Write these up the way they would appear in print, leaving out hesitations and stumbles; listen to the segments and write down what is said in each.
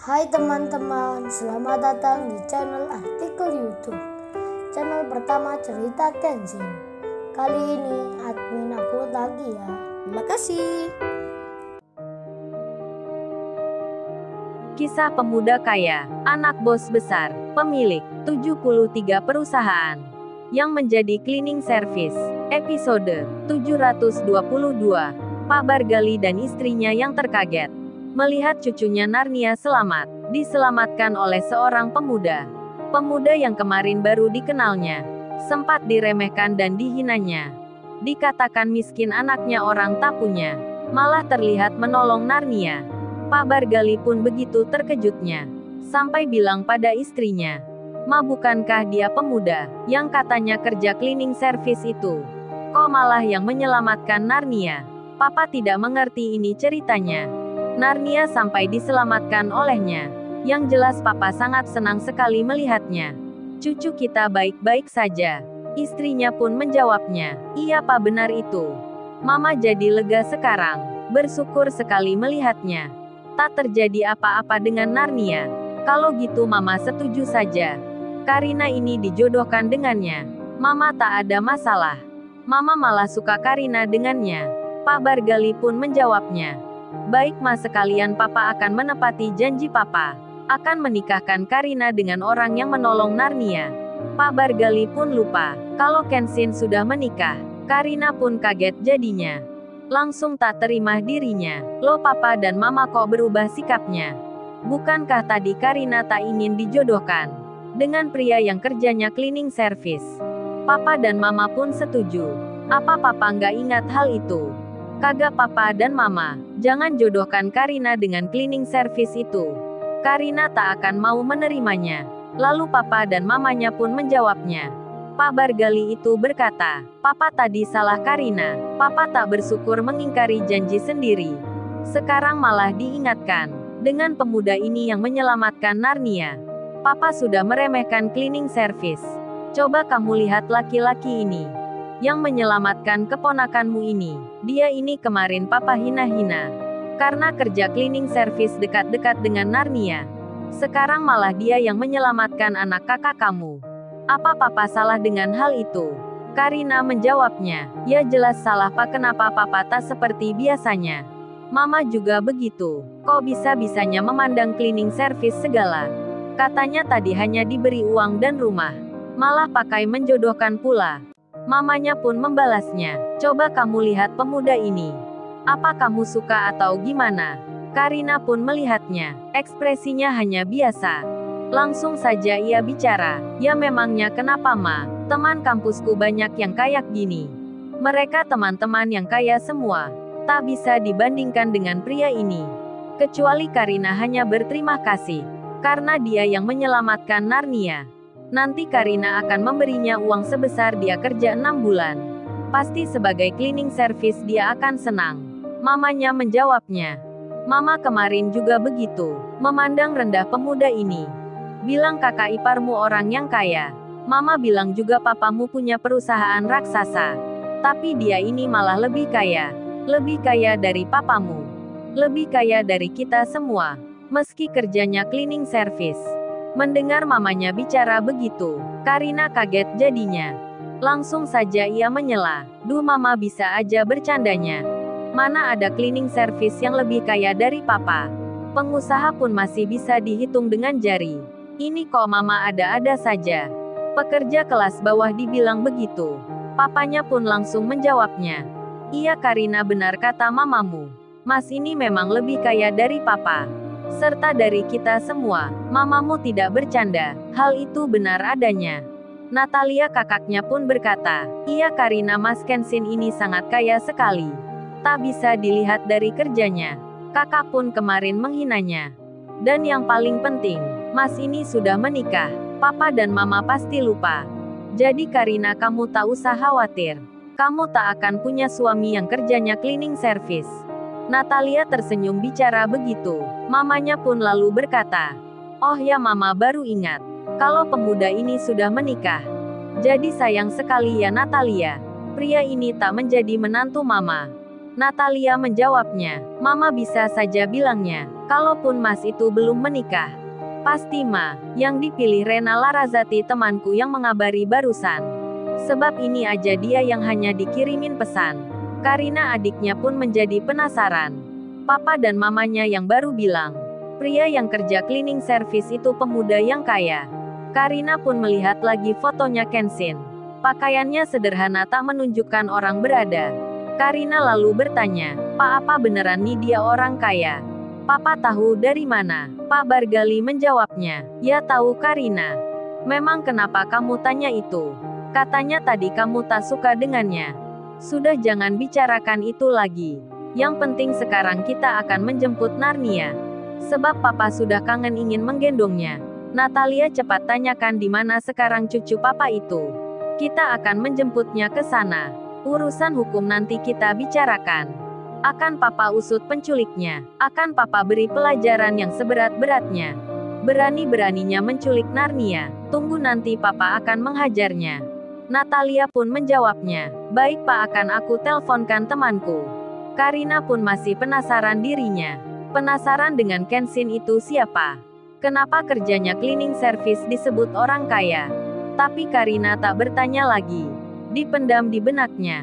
Hai teman-teman, selamat datang di channel artikel YouTube. Channel pertama cerita Kenshin. Kali ini admin upload lagi ya. Terima kasih. Kisah pemuda kaya, anak bos besar, pemilik 73 perusahaan yang menjadi cleaning service. Episode 722. Pak Bargali dan istrinya yang terkaget melihat cucunya Narnia diselamatkan oleh seorang pemuda. Pemuda yang kemarin baru dikenalnya, sempat diremehkan dan dihinanya. Dikatakan miskin anaknya orang tak punya, malah terlihat menolong Narnia. Pak Bargali pun begitu terkejutnya, sampai bilang pada istrinya, "Ma, bukankah dia pemuda yang katanya kerja cleaning service itu? Kok malah yang menyelamatkan Narnia?" Papa tidak mengerti ini ceritanya. Narnia sampai diselamatkan olehnya. Yang jelas Papa sangat senang sekali melihatnya. "Cucu kita baik-baik saja." Istrinya pun menjawabnya, "Iya Pak, benar itu." Mama jadi lega sekarang, bersyukur sekali melihatnya. Tak terjadi apa-apa dengan Narnia. Kalau gitu Mama setuju saja. Karina ini dijodohkan dengannya. Mama tak ada masalah. Mama malah suka Karina dengannya. Pak Bargali pun menjawabnya, "Baik Mas, sekalian Papa akan menepati janji Papa. Akan menikahkan Karina dengan orang yang menolong Narnia." Pak Bargali pun lupa kalau Kenshin sudah menikah. Karina pun kaget jadinya. Langsung tak terima dirinya. "Loh Papa dan Mama kok berubah sikapnya? Bukankah tadi Karina tak ingin dijodohkan dengan pria yang kerjanya cleaning service?" Papa dan Mama pun setuju. "Apa Papa nggak ingat hal itu? Kagak Papa dan Mama, jangan jodohkan Karina dengan cleaning service itu. Karina tak akan mau menerimanya." Lalu Papa dan Mamanya pun menjawabnya. Pak Bargali itu berkata, "Papa tadi salah Karina. Papa tak bersyukur mengingkari janji sendiri. Sekarang malah diingatkan dengan pemuda ini yang menyelamatkan Narnia. Papa sudah meremehkan cleaning service. Coba kamu lihat laki-laki ini yang menyelamatkan keponakanmu ini. Dia ini kemarin Papa hina-hina karena kerja cleaning service dekat-dekat dengan Narnia. Sekarang malah dia yang menyelamatkan anak kakak kamu. Apa Papa salah dengan hal itu?" Karina menjawabnya, "Ya jelas salah Pak, kenapa Papa tak seperti biasanya? Mama juga begitu. Kok bisa-bisanya memandang cleaning service segala? Katanya tadi hanya diberi uang dan rumah, malah pakai menjodohkan pula." Mamanya pun membalasnya, "Coba kamu lihat pemuda ini. Apa kamu suka atau gimana?" Karina pun melihatnya, ekspresinya hanya biasa. Langsung saja ia bicara, "Ya memangnya kenapa Ma? Teman kampusku banyak yang kayak gini. Mereka teman-teman yang kaya semua. Tak bisa dibandingkan dengan pria ini. Kecuali Karina hanya berterima kasih karena dia yang menyelamatkan Narnia. Nanti Karina akan memberinya uang sebesar dia kerja 6 bulan. Pasti sebagai cleaning service dia akan senang." Mamanya menjawabnya, "Mama kemarin juga begitu, memandang rendah pemuda ini. Bilang kakak iparmu orang yang kaya. Mama bilang juga papamu punya perusahaan raksasa. Tapi dia ini malah lebih kaya. Lebih kaya dari papamu. Lebih kaya dari kita semua. Meski kerjanya cleaning service." Mendengar mamanya bicara begitu, Karina kaget jadinya. Langsung saja ia menyela, "Duh Mama, bisa aja bercandanya. Mana ada cleaning service yang lebih kaya dari Papa. Pengusaha pun masih bisa dihitung dengan jari. Ini kok Mama ada-ada saja. Pekerja kelas bawah dibilang begitu." Papanya pun langsung menjawabnya, "Iya Karina, benar kata mamamu. Mas ini memang lebih kaya dari Papa. Serta dari kita semua." Mamamu tidak bercanda, hal itu benar adanya. Natalia kakaknya pun berkata, "Iya Karina, Mas Kenshin ini sangat kaya sekali. Tak bisa dilihat dari kerjanya. Kakak pun kemarin menghinanya. Dan yang paling penting, Mas ini sudah menikah. Papa dan Mama pasti lupa. Jadi Karina, kamu tak usah khawatir. Kamu tak akan punya suami yang kerjanya cleaning service." Natalia tersenyum bicara begitu. Mamanya pun lalu berkata, "Oh ya Mama baru ingat. Kalau pemuda ini sudah menikah. Jadi sayang sekali ya Natalia. Pria ini tak menjadi menantu Mama." Natalia menjawabnya, "Mama bisa saja bilangnya, Kalaupun Mas itu belum menikah, pasti yang dipilih Rena Larazati temanku yang mengabari barusan. Sebab ini aja dia yang hanya dikirimin pesan. Karina adiknya pun menjadi penasaran. Papa dan mamanya yang baru bilang, pria yang kerja cleaning service itu pemuda yang kaya. Karina pun melihat lagi fotonya Kenshin. Pakaiannya sederhana tak menunjukkan orang berada. Karina lalu bertanya, Pak, apa beneran nih dia orang kaya? Papa tahu dari mana? Pak Bargali menjawabnya. Ya tahu Karina. Memang kenapa kamu tanya itu? Katanya tadi kamu tak suka dengannya. Sudah jangan bicarakan itu lagi. Yang penting sekarang kita akan menjemput Narnia. Sebab papa sudah kangen ingin menggendongnya. Natalia cepat tanyakan di mana sekarang cucu papa itu. Kita akan menjemputnya ke sana. Urusan hukum nanti kita bicarakan. Akan papa usut penculiknya. Akan papa beri pelajaran yang seberat-beratnya. Berani-beraninya menculik Narnia. Tunggu nanti papa akan menghajarnya. Natalia pun menjawabnya. Baik pak, akan aku teleponkan temanku. Karina pun masih penasaran dirinya. Penasaran dengan Kenshin itu siapa? Kenapa kerjanya cleaning service disebut orang kaya? Tapi Karina tak bertanya lagi. Dipendam di benaknya.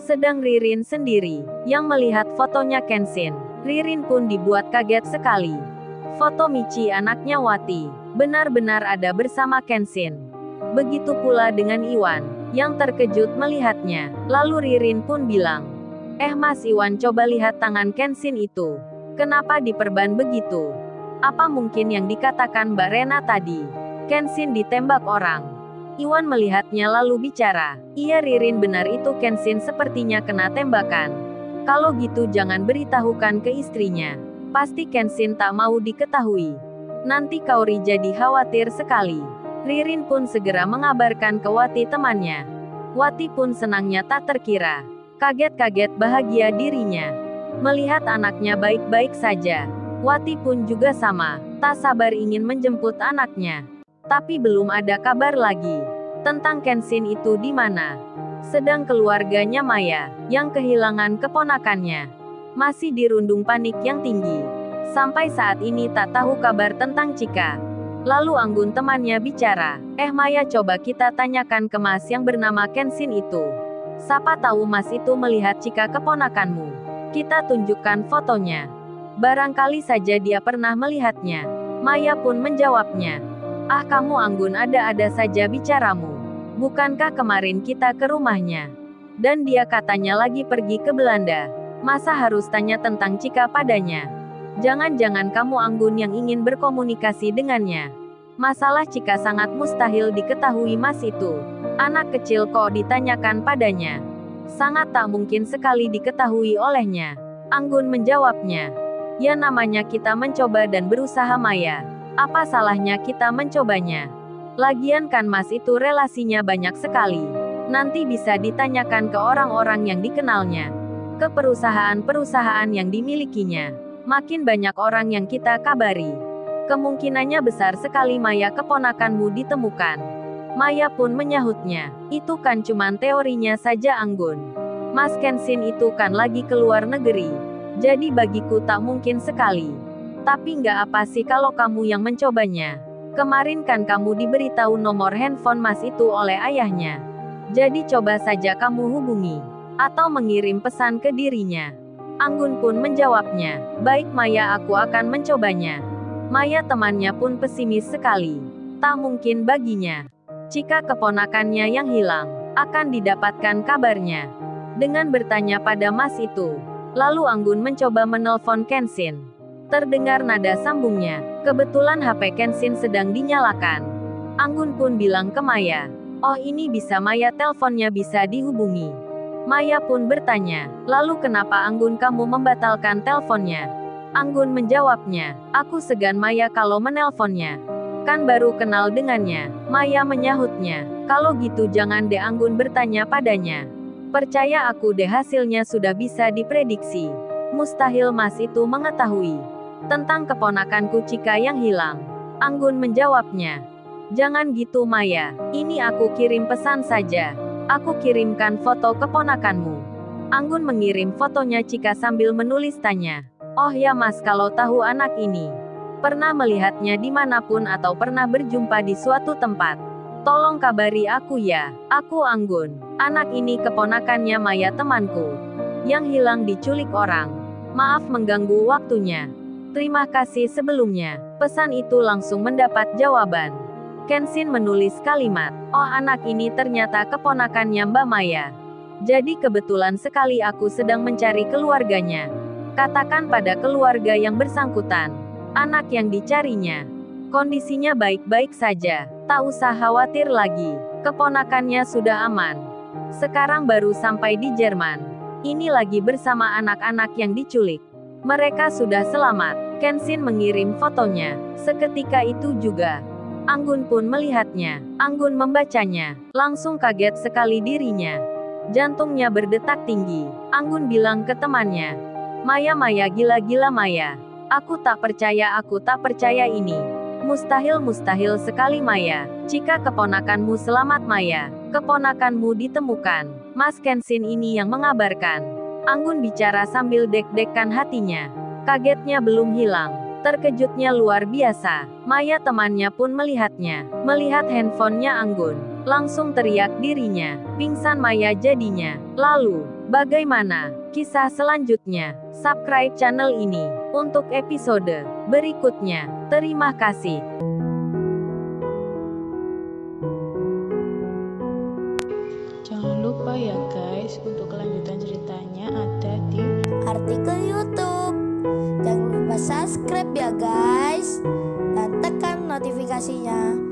Sedang Ririn sendiri, yang melihat fotonya Kenshin. Ririn pun dibuat kaget sekali. Foto Michi anaknya Wati, benar-benar ada bersama Kenshin. Begitu pula dengan Iwan, yang terkejut melihatnya. Lalu Ririn pun bilang, Mas Iwan, coba lihat tangan Kenshin itu. Kenapa diperban begitu? Apa mungkin yang dikatakan Mbak Rena tadi? Kenshin ditembak orang. Iwan melihatnya lalu bicara, iya Ririn, benar itu Kenshin sepertinya kena tembakan. Kalau gitu jangan beritahukan ke istrinya. Pasti Kenshin tak mau diketahui. Nanti Kaori jadi khawatir sekali. Ririn pun segera mengabarkan ke Wati temannya. Wati pun senangnya tak terkira. Kaget-kaget bahagia dirinya. Melihat anaknya baik-baik saja. Wati pun juga sama, tak sabar ingin menjemput anaknya. Tapi belum ada kabar lagi tentang Kenshin itu di mana. Sedang keluarganya Maya, yang kehilangan keponakannya, masih dirundung panik yang tinggi. Sampai saat ini tak tahu kabar tentang Chika. Lalu Anggun temannya bicara, Maya, coba kita tanyakan ke Mas yang bernama Kenshin itu. Siapa tahu Mas itu melihat Chika keponakanmu. Kita tunjukkan fotonya. Barangkali saja dia pernah melihatnya. Maya pun menjawabnya. Ah kamu Anggun, ada-ada saja bicaramu. Bukankah kemarin kita ke rumahnya? Dan dia katanya lagi pergi ke Belanda. Masa harus tanya tentang Chika padanya? Jangan-jangan kamu Anggun yang ingin berkomunikasi dengannya. Masalah Chika sangat mustahil diketahui Mas itu. Anak kecil kok ditanyakan padanya. Sangat tak mungkin sekali diketahui olehnya. Anggun menjawabnya. Ya namanya kita mencoba dan berusaha Maya. Apa salahnya kita mencobanya? Lagian kan Mas itu relasinya banyak sekali. Nanti bisa ditanyakan ke orang-orang yang dikenalnya. Ke perusahaan-perusahaan yang dimilikinya. Makin banyak orang yang kita kabari. Kemungkinannya besar sekali Maya keponakanmu ditemukan. Maya pun menyahutnya. Itu kan cuman teorinya saja Anggun. Mas Kenshin itu kan lagi keluar negeri. Jadi bagiku tak mungkin sekali. Tapi nggak apa sih kalau kamu yang mencobanya. Kemarin kan kamu diberitahu nomor handphone Mas itu oleh ayahnya. Jadi coba saja kamu hubungi. Atau mengirim pesan ke dirinya. Anggun pun menjawabnya. Baik Maya, aku akan mencobanya. Maya temannya pun pesimis sekali. Tak mungkin baginya. Jika keponakannya yang hilang, akan didapatkan kabarnya. Dengan bertanya pada Mas itu. Lalu Anggun mencoba menelpon Kenshin. Terdengar nada sambungnya. Kebetulan HP Kenshin sedang dinyalakan. Anggun pun bilang ke Maya. Oh ini bisa Maya, teleponnya bisa dihubungi. Maya pun bertanya. Lalu kenapa Anggun kamu membatalkan teleponnya? Anggun menjawabnya. Aku segan Maya kalau menelponnya. Kan baru kenal dengannya. Maya menyahutnya. Kalau gitu jangan deh Anggun bertanya padanya. Percaya aku deh hasilnya sudah bisa diprediksi. Mustahil Mas itu mengetahui tentang keponakanku Chika yang hilang. Anggun menjawabnya. Jangan gitu Maya, ini aku kirim pesan saja. Aku kirimkan foto keponakanmu. Anggun mengirim fotonya Chika sambil menulis tanya. Oh ya Mas, kalau tahu anak ini, pernah melihatnya dimanapun atau pernah berjumpa di suatu tempat, tolong kabari aku ya. Aku Anggun. Anak ini keponakannya Maya temanku, yang hilang diculik orang. Maaf mengganggu waktunya. Terima kasih sebelumnya. Pesan itu langsung mendapat jawaban. Kenshin menulis kalimat, oh anak ini ternyata keponakannya Mbak Maya. Jadi kebetulan sekali aku sedang mencari keluarganya. Katakan pada keluarga yang bersangkutan, anak yang dicarinya kondisinya baik-baik saja, tak usah khawatir lagi. Keponakannya sudah aman. Sekarang baru sampai di Jerman. Ini lagi bersama anak-anak yang diculik. Mereka sudah selamat. Kenshin mengirim fotonya. Seketika itu juga Anggun pun melihatnya. Anggun membacanya. Langsung kaget sekali dirinya. Jantungnya berdetak tinggi. Anggun bilang ke temannya, Maya, gila-gila Maya. Aku tak percaya ini. Mustahil sekali Maya. Jika keponakanmu selamat Maya, keponakanmu ditemukan. Mas Kenshin ini yang mengabarkan. Anggun bicara sambil deg-degan hatinya. Kagetnya belum hilang. Terkejutnya luar biasa. Maya temannya pun melihatnya. Melihat handphonenya Anggun, langsung teriak dirinya. Pingsan Maya jadinya. Lalu, bagaimana kisah selanjutnya? Subscribe channel ini untuk episode berikutnya. Terima kasih. Jangan lupa ya guys, untuk kelanjutan ceritanya ada di artikel YouTube. Jangan lupa subscribe ya guys, dan tekan notifikasinya